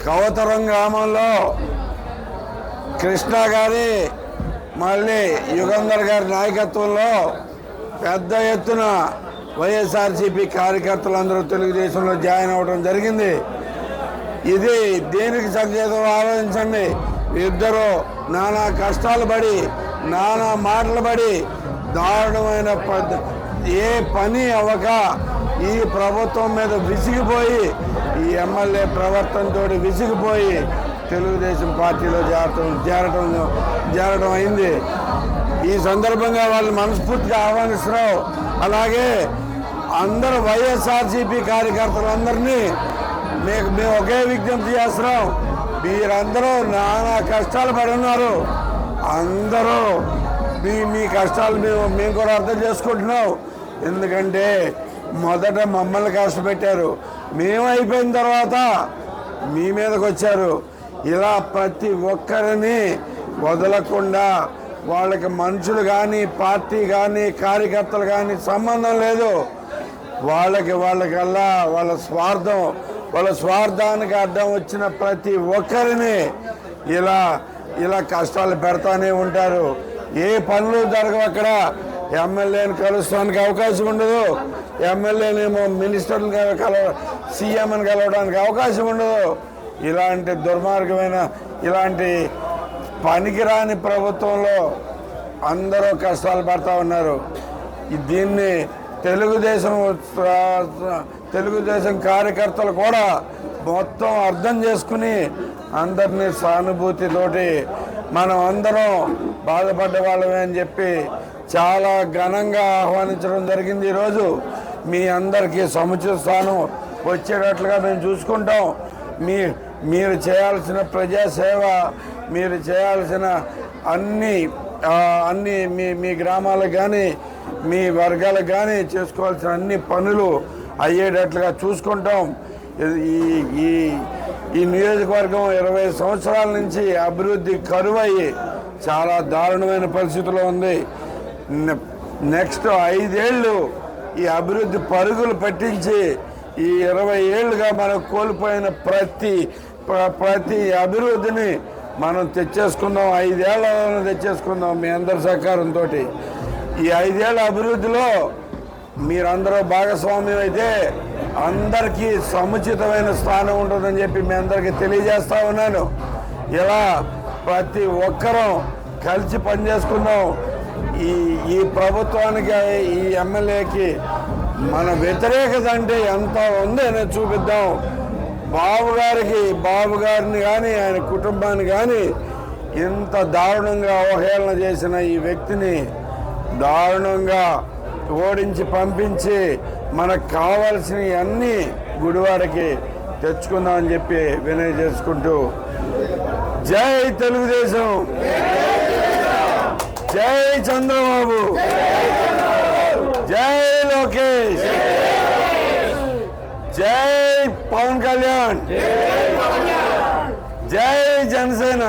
కవతరం గ్రామంలో కృష్ణ గారి మళ్ళీ యుగంధర్ గారి నాయకత్వంలో పెద్ద ఎత్తున వైఎస్ఆర్సీపీ కార్యకర్తలందరూ తెలుగుదేశంలో జాయిన్ అవ్వడం జరిగింది. ఇది దేనికి సంకేతం ఆలోచించండి. ఇద్దరు నానా కష్టాలు పడి నానా మాటలు పడి దారుణమైన ఏ పని అవ్వక ఈ ప్రభుత్వం మీద విసిగిపోయి ఈ ఎమ్మెల్యే ప్రవర్తనతో విసిగిపోయి తెలుగుదేశం పార్టీలో చేరడం అయింది. ఈ సందర్భంగా వాళ్ళు మనస్ఫూర్తిగా ఆహ్వానిస్తున్నాం. అలాగే అందరూ వైఎస్ఆర్సీపీ కార్యకర్తలందరినీ మేము ఒకే విజ్ఞప్తి చేస్తున్నాం. మీరందరూ నానా కష్టాలు పడి ఉన్నారు. అందరూ మీ కష్టాలు మేము కూడా అర్థం చేసుకుంటున్నాం. ఎందుకంటే మొదట మమ్మల్ని కష్టపెట్టారు, మేము అయిపోయిన తర్వాత మీ మీదకి వచ్చారు. ఇలా ప్రతి ఒక్కరిని వదలకుండా వాళ్ళకి మనుషులు కానీ పార్టీ కానీ కార్యకర్తలు కానీ సంబంధం లేదు. వాళ్ళకల్లా వాళ్ళ స్వార్థానికి అడ్డం వచ్చిన ప్రతి ఒక్కరిని ఇలా కష్టాలు పెడతానే ఉంటారు. ఏ పనులు జరగవు. అక్కడ ఎమ్మెల్యేని కలుస్తానికి అవకాశం ఉండదు. ఎమ్మెల్యేనేమో మినిస్టర్ని సీఎంని కలవడానికి అవకాశం ఉండదు. ఇలాంటి దుర్మార్గమైన ఇలాంటి పనికిరాని ప్రభుత్వంలో అందరూ కష్టాలు పడతా ఉన్నారు. దీన్ని తెలుగుదేశం కార్యకర్తలు కూడా మొత్తం అర్థం చేసుకుని అందరినీ సానుభూతితోటి మనం అందరం బాధపడ్డ వాళ్ళమే అని చెప్పి చాలా ఘనంగా ఆహ్వానించడం జరిగింది. ఈరోజు మీ అందరికీ సముచిత స్థానం వచ్చేటట్లుగా మేము చూసుకుంటాం. మీరు చేయాల్సిన ప్రజాసేవ, మీరు చేయాల్సిన అన్ని మీ గ్రామాలకు కానీ మీ వర్గాలకు కానీ చేసుకోవాల్సిన అన్ని పనులు అయ్యేటట్లుగా చూసుకుంటాం. ఈ నియోజకవర్గం 20 సంవత్సరాల నుంచి అభివృద్ధి కరువయ్యి చాలా దారుణమైన పరిస్థితిలో ఉంది. నెక్స్ట్ 5 ఏళ్ళు ఈ అభివృద్ధి పరుగులు పెట్టించి ఈ 20 ఏళ్ళుగా మనం కోల్పోయిన ప్రతి అభివృద్ధిని మనం తెచ్చేసుకుందాం. 5 ఏళ్లలో తెచ్చేసుకుందాం మీ అందరి సహకారంతో. ఈ 5 ఏళ్ల అభివృద్ధిలో మీరందరూ భాగస్వామ్యం అయితే అందరికీ సముచితమైన స్థానం ఉంటుందని చెప్పి మీ అందరికీ తెలియజేస్తా ఉన్నాను. ఇలా ప్రతి ఒక్కరూ కలిసి పనిచేసుకుందాం. ఈ ప్రభుత్వానికి ఈ ఎమ్మెల్యేకి మన వ్యతిరేకత అంటే ఎంత ఉంది అనేది చూపిద్దాం. బాబు గారిని కానీ ఆయన కుటుంబాన్ని కానీ ఇంత దారుణంగా అవహేళన చేసిన ఈ వ్యక్తిని దారుణంగా ఓడించి పంపించి మనకు కావాల్సిన అన్ని గుడివాడకి తెచ్చుకుందామని చెప్పి వినయ చేసుకుంటూ జై తెలుగుదేశం, జై చంద్రబాబు, జై లోకేష్, జై పవన్ కళ్యాణ్, జై జనసేన.